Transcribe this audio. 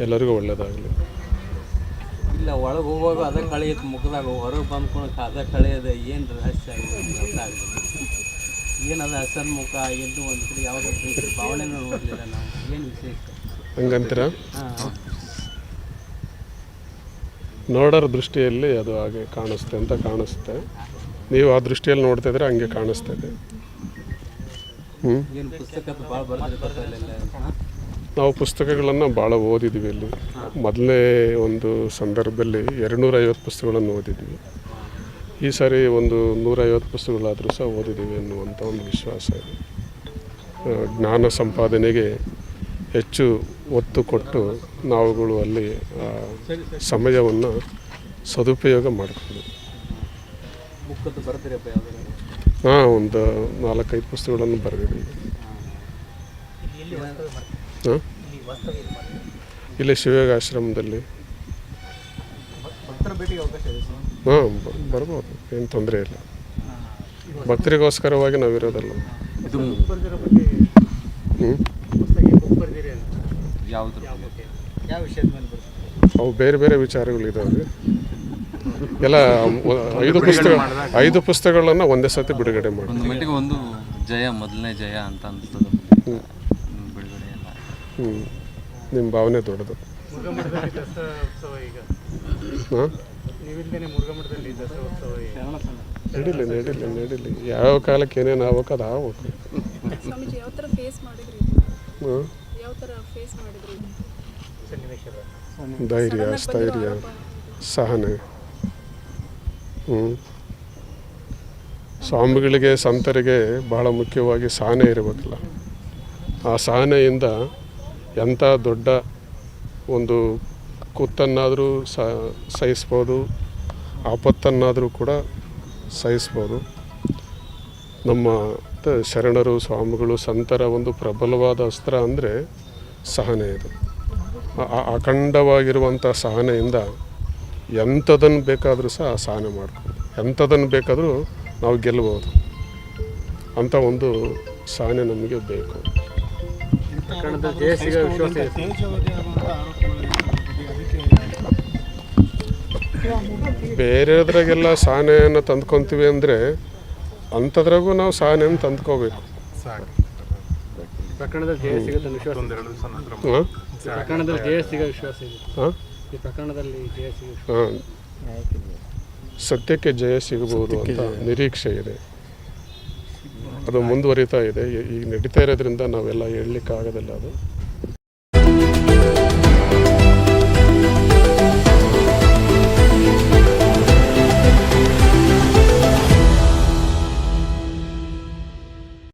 ಎಲ್ಲರಿಗೂ ಒಳ್ಳೆಯದಾಗಲಿ. ಇಲ್ಲ ಒಳಗೆ ಹೋಗುವಾಗ ಅದ ಕಳೆಯತ್ತು ಮುಖದಾಗ, ಹೊರಗೆ ಬಂದ್ಕೊಳಕ್ಕೆ ಅದ ಕಳೆಯದ ಏನು ರಹಸ್ಯ ಅರ್ಥ ಆಗುತ್ತೆ. ಏನದ ಹಸನ್ ಮುಖ ಎಂದು ಒಂದು ಕಡೆ ಯಾವುದೋ ಪ್ರೀತಿ ಭಾವನೆನೂ ನೋಡಲಿಲ್ಲ ನಾವು, ಏನು ವಿಶೇಷ ಹಂಗಂತೀರ? ಹಾಂ, ನೋಡೋರ ದೃಷ್ಟಿಯಲ್ಲಿ ಅದು ಹಾಗೆ ಕಾಣಿಸುತ್ತೆ ಅಂತ ಕಾಣಿಸುತ್ತೆ. ನೀವು ಆ ದೃಷ್ಟಿಯಲ್ಲಿ ನೋಡ್ತಿದ್ರೆ ಹಂಗೆ ಕಾಣಿಸ್ತಿದೆ. ಏನು ಪುಸ್ತಕದ ಭಾಳ ಬರೆದಿರ್ತಾರಲ್ಲ. ನಾವು ಪುಸ್ತಕಗಳನ್ನು ಭಾಳ ಓದಿದ್ದೀವಿ. ಇಲ್ಲಿ ಮೊದಲನೇ ಒಂದು ಸಂದರ್ಭದಲ್ಲಿ 250 ಪುಸ್ತಕಗಳನ್ನು ಓದಿದ್ವಿ. ಈ ಸಾರಿ ಒಂದು 150 ಪುಸ್ತಕಗಳಾದರೂ ಸಹ ಓದಿದ್ದೀವಿ ಅನ್ನುವಂಥ ಒಂದು ವಿಶ್ವಾಸ ಇದೆ. ಜ್ಞಾನ ಸಂಪಾದನೆಗೆ ಹೆಚ್ಚು ಒತ್ತು ಕೊಟ್ಟು ನಾವುಗಳು ಅಲ್ಲಿ ಸಮಯವನ್ನು ಸದುಪಯೋಗ ಮಾಡಿಕೊಂಡು ಒಂದು 4-5 ಪುಸ್ತಕಗಳನ್ನು ಬರೆದಿದ್ದೀವಿ. ಇಲ್ಲಿ ಶಿವಯೋಗ ಆಶ್ರಮದಲ್ಲಿ ಬರ್ಬೋದು, ಏನು ತೊಂದರೆ ಇಲ್ಲ. ಭಕ್ತರಿಗೋಸ್ಕರವಾಗಿ ನಾವಿರೋದಲ್ಲ. ಅವು ಬೇರೆ ಬೇರೆ ವಿಚಾರಗಳಿದ್ದಾವೆ. ಎಲ್ಲ 5 ಪುಸ್ತಕಗಳನ್ನು ಒಂದೇ ಸತಿ ಬಿಡುಗಡೆ ಮಾಡಿ. ಒಂದು ಜಯ, ಮೊದಲನೇ ಜಯ ಅಂತ ಅನಿಸ್ತದೆ ಬಿಡುಗಡೆ ಎಲ್ಲ. ನಿಮ್ಮ ಭಾವನೆ ದೊಡ್ಡದು. ನಡೀಲಿ ಯಾವ ಕಾಲಕ್ಕೆ ಏನೇನು ಆಗ್ಬೇಕು ಅದು ಆಗ್ಬೇಕು. ಧೈರ್ಯ, ಸ್ಥೈರ್ಯ, ಸಹನೆ. ಸ್ವಾಮಿಗಳಿಗೆ, ಸಂತರಿಗೆ ಬಹಳ ಮುಖ್ಯವಾಗಿ ಸಹನೆ ಇರಬೇಕಲ್ಲ. ಆ ಸಹನೆಯಿಂದ ಎಂಥ ದೊಡ್ಡ ಒಂದು ಕುತ್ತನ್ನಾದರೂ ಸಹಿಸ್ಬೋದು, ಆಪತ್ತನ್ನಾದರೂ ಕೂಡ ಸಹಿಸ್ಬೋದು. ನಮ್ಮ ಶರಣರು, ಸ್ವಾಮಿಗಳು, ಸಂತರ ಒಂದು ಪ್ರಬಲವಾದ ಅಸ್ತ್ರ ಅಂದರೆ ಸಹನೆ. ಇದು ಅಖಂಡವಾಗಿರುವಂಥ ಸಹನೆಯಿಂದ ಎಂಥದನ್ನು ಬೇಕಾದರೂ ಸಹ ಸಹನೆ ಮಾಡ್ಬೋದು, ಎಂಥದನ್ನು ಬೇಕಾದರೂ ನಾವು ಗೆಲ್ಲಬಹುದು. ಅಂಥ ಒಂದು ಸಹನೆ ನಮಗೆ ಬೇಕು. ಬೇರೆದ್ರಾಗೆಲ್ಲ ಸಹನೆಯನ್ನು ತಂದ್ಕೊತೀವಿ ಅಂದರೆ ಅಂಥದ್ರಾಗೂ ನಾವು ಸಹನೆಯನ್ನು ತಂದ್ಕೋಬೇಕು. ಸತ್ಯಕ್ಕೆ ಜಯ ಸಿಗಬಹುದು ಅಂತ ನಿರೀಕ್ಷೆ ಇದೆ. ಅದು ಮುಂದುವರಿತಾ ಇದೆ. ಈಗ ನಡೀತಾ ಇರೋದ್ರಿಂದ ನಾವೆಲ್ಲ ಹೇಳಲಿಕ್ಕೆ ಆಗೋದಿಲ್ಲ. ಅದು